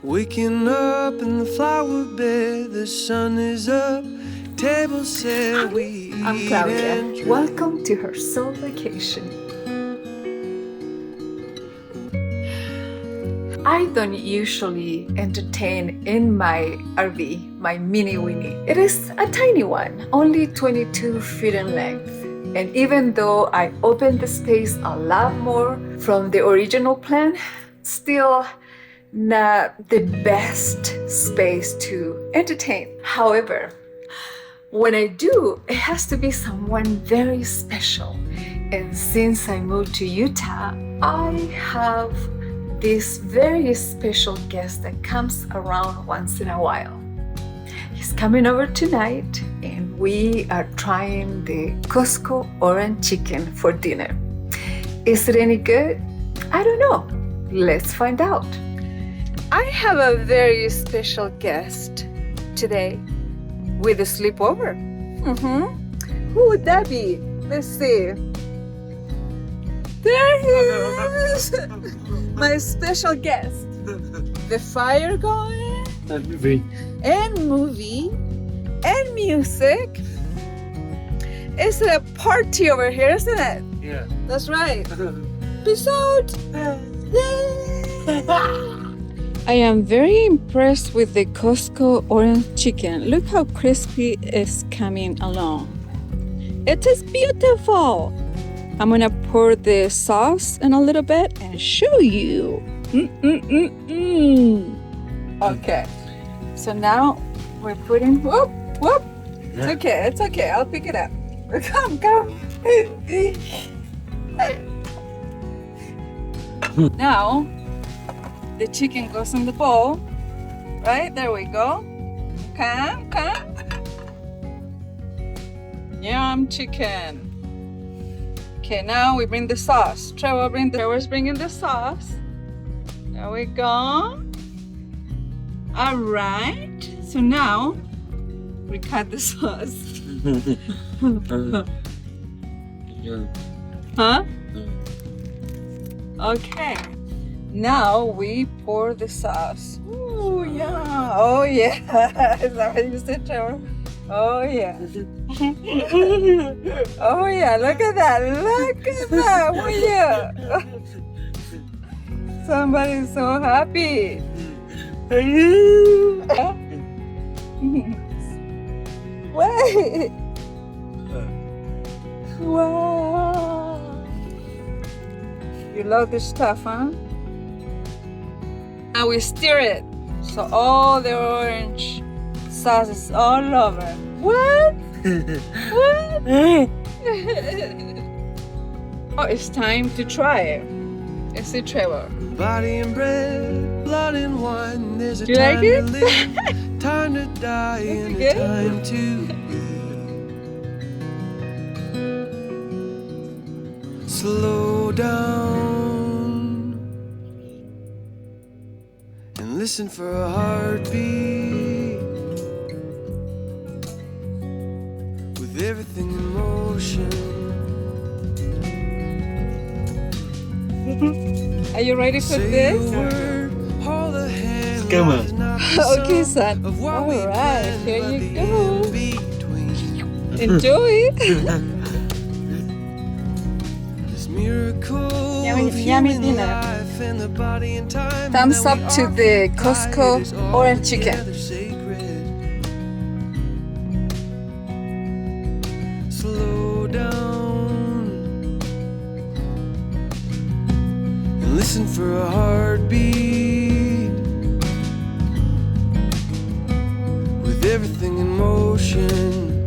Waking up in the flower bed, the sun is up, table set, we eat. I'm Claudia. Welcome to her soul vacation. I don't usually entertain in my RV, my mini weenie. It is a tiny one, only 22 feet in length. And even though I opened the space a lot more from the original plan, still not the best space to entertain. However, when I do, it has to be someone very special. And since I moved to Utah, I have this very special guest that comes around once in a while. He's coming over tonight and we are trying the Costco orange chicken for dinner. Is it any good? I don't know. Let's find out. I have a very special guest today with a sleepover. Who would that be? Let's see. There he is! My special guest. The fire going. And movie. And movie. And music. It's a party over here, isn't it? Yeah. That's right. Episode. I am very impressed with the Costco orange chicken. Look how crispy it's coming along. It is beautiful. I'm gonna pour the sauce in a little bit and show you. Okay. So now we're putting, whoop. It's okay, I'll pick it up. Come. Now, the chicken goes in the bowl. Right, there we go. Come. Yum chicken. Okay, now we bring the sauce. Trevor's bringing the sauce. There we go. All right. So now we cut the sauce. Huh? Okay. Now we pour the sauce. Ooh, yeah. Oh, yeah. Is that what you said, Trevor? Oh, yeah. Oh, yeah. Look at that. Oh, yeah. Somebody's so happy. Wait. Wow. You love this stuff, huh? Now we stir it so all the orange sauce is all over. What? What? Oh, it's time to try it. It's the Trevor. Body and bread, blood and wine. There's a Do you like time it? to live, time to die, and good? a time to be. Slow down and listen for a heartbeat. With everything in motion. Are you ready for Say this? a word, hold a hand. Come on. Life is not the Okay, sum son. of what All we right, planned, here but you the go. in-between. Enjoy. This miracle Yummy- of yummy human dinner. life and the body and time Thumbs that up we to often the fight Costco is all orange chicken. together sacred. Slow down and listen for a heartbeat. With everything in motion.